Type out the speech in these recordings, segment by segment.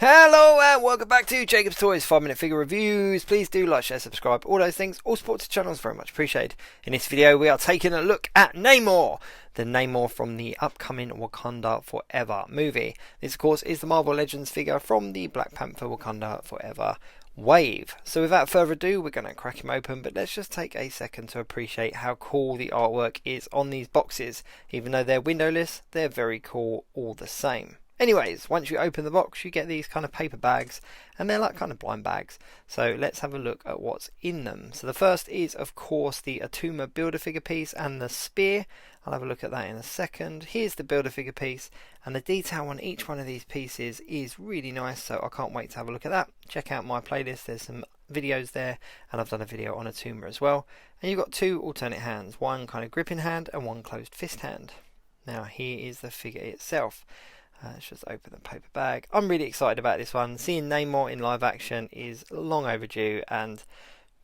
Hello and welcome back to Jacob's Toys 5-minute figure reviews. Please do like, share, subscribe, all those things. All support to the channel is very much appreciated. In this video we are taking a look at Namor, the Namor from the upcoming Wakanda Forever movie. This of course is the Marvel Legends figure from the Black Panther Wakanda Forever wave. So without further ado, we're going to crack him open, but let's just take a second to appreciate how cool the artwork is on these boxes. Even though they're windowless, they're very cool all the same. Anyways, once you open the box, you get these kind of paper bags, and they're like kind of blind bags. So let's have a look at what's in them. So the first is, of course, the Atuma Build-A-Figure piece and the spear. I'll have a look at that in a second. Here's the Build-A-Figure piece, and the detail on each one of these pieces is really nice, so I can't wait to have a look at that. Check out my playlist, there's some videos there, and I've done a video on Atuma as well. And you've got two alternate hands, one kind of gripping hand and one closed fist hand. Now here is the figure itself. Let's just open the paper bag. I'm really excited about this one. Seeing Namor in live action is long overdue, and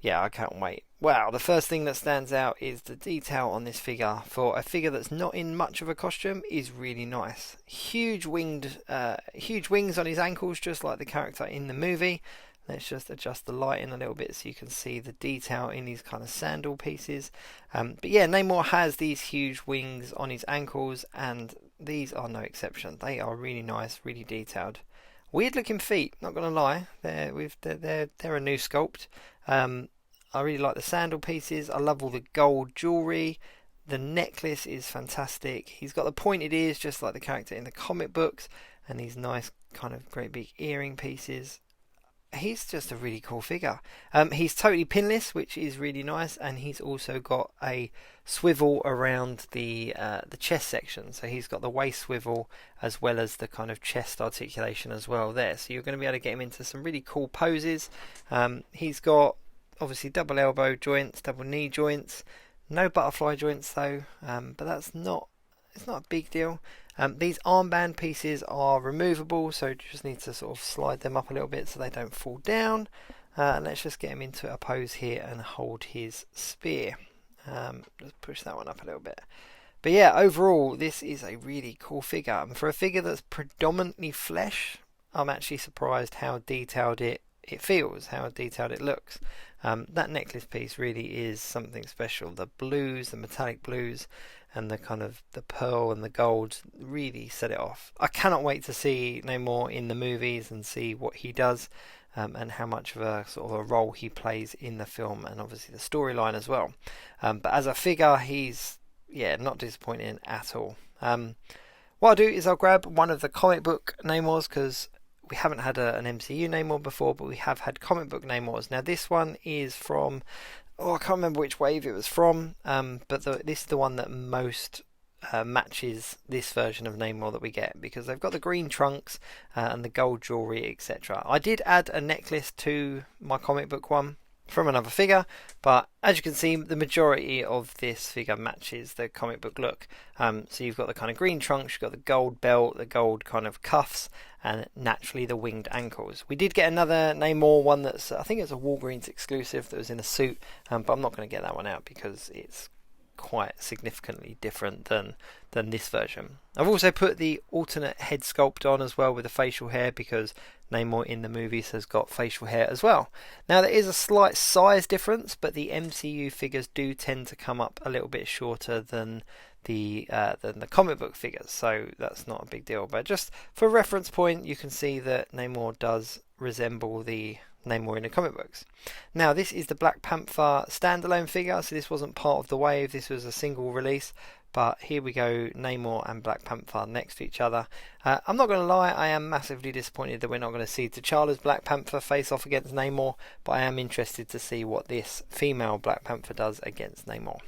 yeah, I can't wait. Wow, the first thing that stands out is the detail on this figure. For a figure that's not in much of a costume, is really nice. Huge wings on his ankles, just like the character in the movie. Let's just adjust the lighting a little bit so you can see the detail in these kind of sandal pieces. But yeah, Namor has these huge wings on his ankles, and these are no exception. They are really nice, really detailed. Weird looking feet, not gonna lie. They're a new sculpt. I really like the sandal pieces. I love all the gold jewelry. The necklace is fantastic. He's got the pointed ears just like the character in the comic books, and these nice kind of great big earring pieces. He's just a really cool figure. He's totally pinless, which is really nice, and he's also got a swivel around the chest section. So he's got the waist swivel as well as the kind of chest articulation as well there. So you're going to be able to get him into some really cool poses. He's got obviously double elbow joints, double knee joints, no butterfly joints though, but it's not a big deal. These armband pieces are removable, so you just need to sort of slide them up a little bit so they don't fall down. Let's just get him into a pose here and hold his spear. Just push that one up a little bit. But yeah, overall, this is a really cool figure. And for a figure that's predominantly flesh, I'm actually surprised how detailed it feels, how detailed it looks. That necklace piece really is something special. The blues, the metallic blues, and the kind of the pearl and the gold really set it off. I cannot wait to see Namor in the movies and see what he does, and how much of a sort of a role he plays in the film, and obviously the storyline as well. But as a figure, he's not disappointing at all. What I'll do is I'll grab one of the comic book Namors, because we haven't had an MCU Namor before, but we have had comic book Namors. Now this one is from, I can't remember which wave it was from, but this is the one that most matches this version of Namor that we get, because they've got the green trunks and the gold jewellery, etc. I did add a necklace to my comic book one from another figure, but as you can see, the majority of this figure matches the comic book look. So you've got the kind of green trunks, you've got the gold belt, the gold kind of cuffs, and naturally the winged ankles. We did get another Namor one that's, I think it's a Walgreens exclusive, that was in a suit, but I'm not going to get that one out because it's quite significantly different than this version. I've also put the alternate head sculpt on as well with the facial hair, because Namor in the movies has got facial hair as well. Now there is a slight size difference, but the MCU figures do tend to come up a little bit shorter than the comic book figures, so that's not a big deal. But just for reference point, you can see that Namor does resemble the Namor in the comic books. Now this is the Black Panther standalone figure, so this wasn't part of the wave, this was a single release. But here we go, Namor and Black Panther next to each other. I'm not going to lie, I am massively disappointed that we're not going to see T'Challa's Black Panther face off against Namor, but I am interested to see what this female Black Panther does against Namor.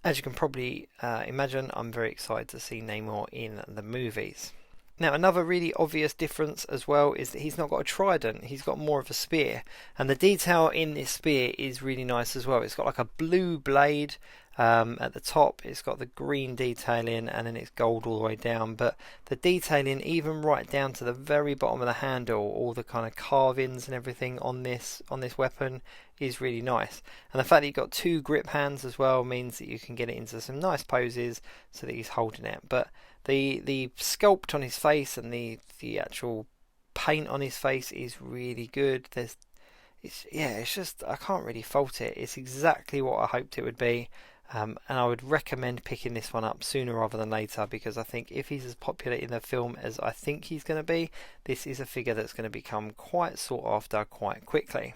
As you can probably imagine, I'm very excited to see Namor in the movies. Now another really obvious difference as well is that he's not got a trident, he's got more of a spear, and the detail in this spear is really nice as well. It's got like a blue blade at the top, it's got the green detailing, and then it's gold all the way down, but the detailing even right down to the very bottom of the handle, all the kind of carvings and everything on this weapon is really nice. And the fact that you've got two grip hands as well means that you can get it into some nice poses so that he's holding it. But the sculpt on his face and the actual paint on his face is really good. It's just, I can't really fault it. It's exactly what I hoped it would be. And I would recommend picking this one up sooner rather than later, because I think if he's as popular in the film as I think he's going to be, this is a figure that's going to become quite sought after quite quickly.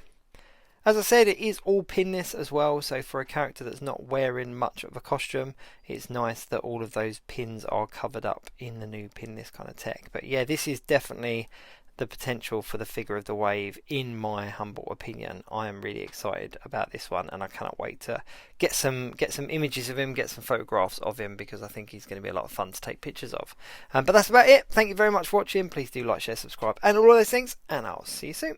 As I said, it is all pinless as well, so for a character that's not wearing much of a costume, it's nice that all of those pins are covered up in the new pinless kind of tech. But yeah, this is definitely the potential for the figure of the wave, in my humble opinion. I am really excited about this one, and I cannot wait to get some images of him, get some photographs of him, because I think he's going to be a lot of fun to take pictures of. But that's about it. Thank you very much for watching. Please do like, share, subscribe, and all of those things, and I'll see you soon.